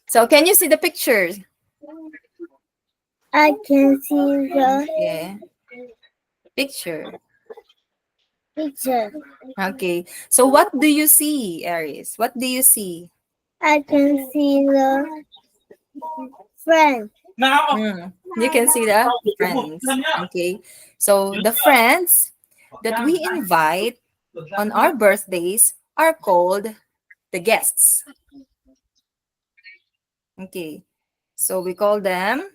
So can you see the pictures? I can see the Yeah. Picture. picture. Okay. So what do you see, Aries? What do you see? I can see the friend. You can see the friends. Okay. So the friends that we invite on our birthdays are called the guests. Okay. So we call them,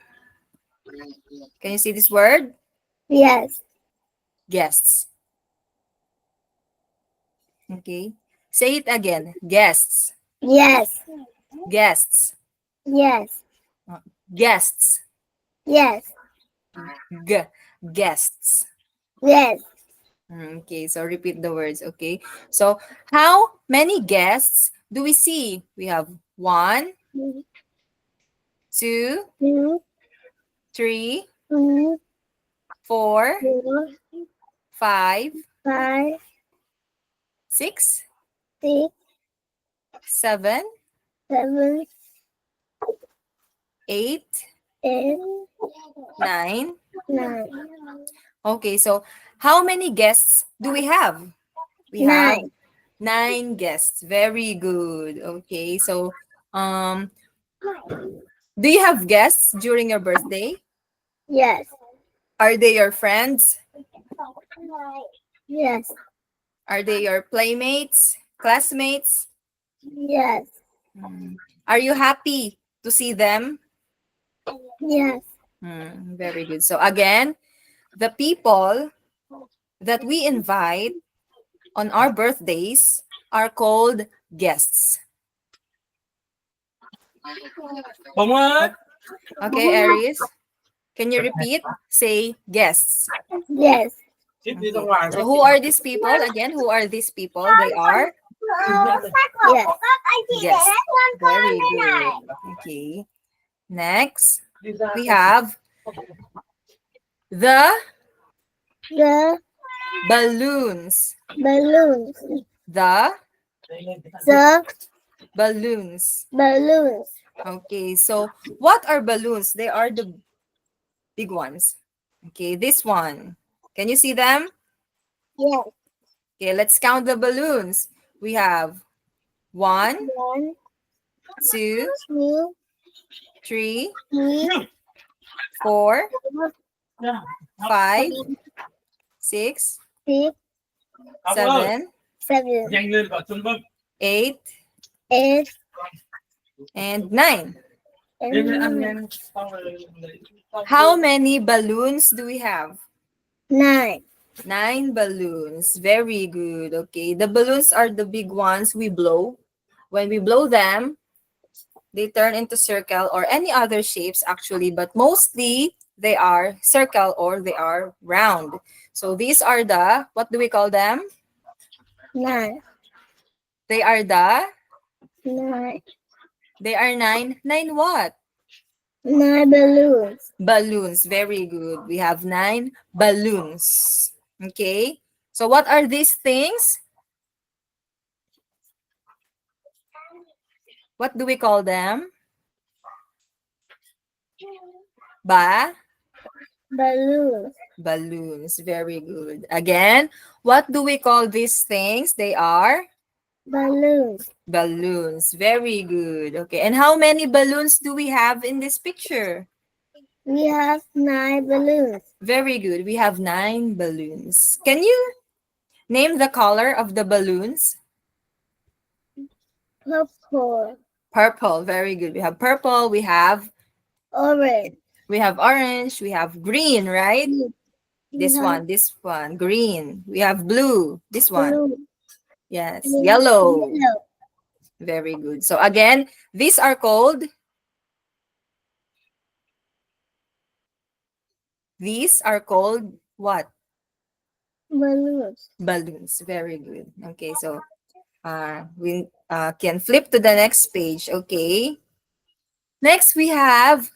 can you see this word? Yes, Guests. Okay. Say it again. Guests. yes, Guests. yes, Uh, Guests. yes, G. Guests. yes. Okay, so repeat the words. Okay. So how many guests do we see? We have one, two, Two, three, two, four, four, five, five, six, 6, seven, 7, eight, 8, nine. 9, Okay, so how many guests do we have? We have 9. nine guests. Very good. Okay, so um, do you have guests during your birthday? Yes, Are they your friends? yes, Are they your playmates, classmates? yes, Are you happy to see them? yes. Very good. So again, the people that we invite on our birthdays are called guests. Okay, Aries, can you repeat? Say guests. Yes. Okay. So who are these people? Again, who are these people? They are Yes. guests. Very good. Okay. Next, we have the The balloons. balloons. The The balloons. balloons. Okay, so what are balloons? They are the big ones. Okay, this one. Can you see them? Yes. Okay, let's count the balloons. We have one, 1, two, 2, three, 3, four, 4, five, 5, six, 6, seven, 7, eight, 8, and nine. and How many balloons do we have? 9. Nine balloons. Very good. Okay. The balloons are the big ones we blow. When we blow them, they turn into circle or any other shapes actually, but mostly they are circle or they are round. So these are the, what do we call them? 9. They are the, 9. they are nine. Nine what? 9 balloons. Balloons. Very good. We have nine balloons. Okay. So what are these things? What do we call them? Ba? Balloons. Balloons. Very good. Again, what do we call these things? They are Balloons. balloons. Very good. Okay. And how many balloons do we have in this picture? We have 9 balloons. Very good. We have nine balloons. Can you name the color of the balloons? Purple. Purple. Very good. We have purple. Orange. We have orange. We have green, right? We have This one, green. We have blue. This one. blue. Yes. We have Yellow. yellow. Very good. So again, these are called, these are called what? Balloons. Balloons. Very good. Okay, so we can flip to the next page. Okay. Next, we have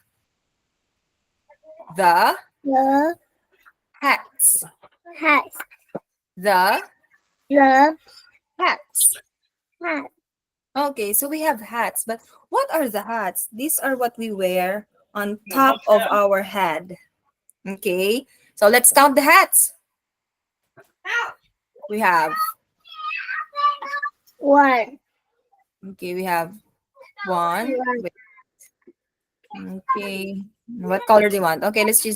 the The hats. hats. The The hats. hat. Okay, so we have hats, but what are the hats? These are what we wear on top of our head. Okay, so let's count the hats. We have, One. okay, we have one. One. Wait, okay, what color do you want? Okay, let's choose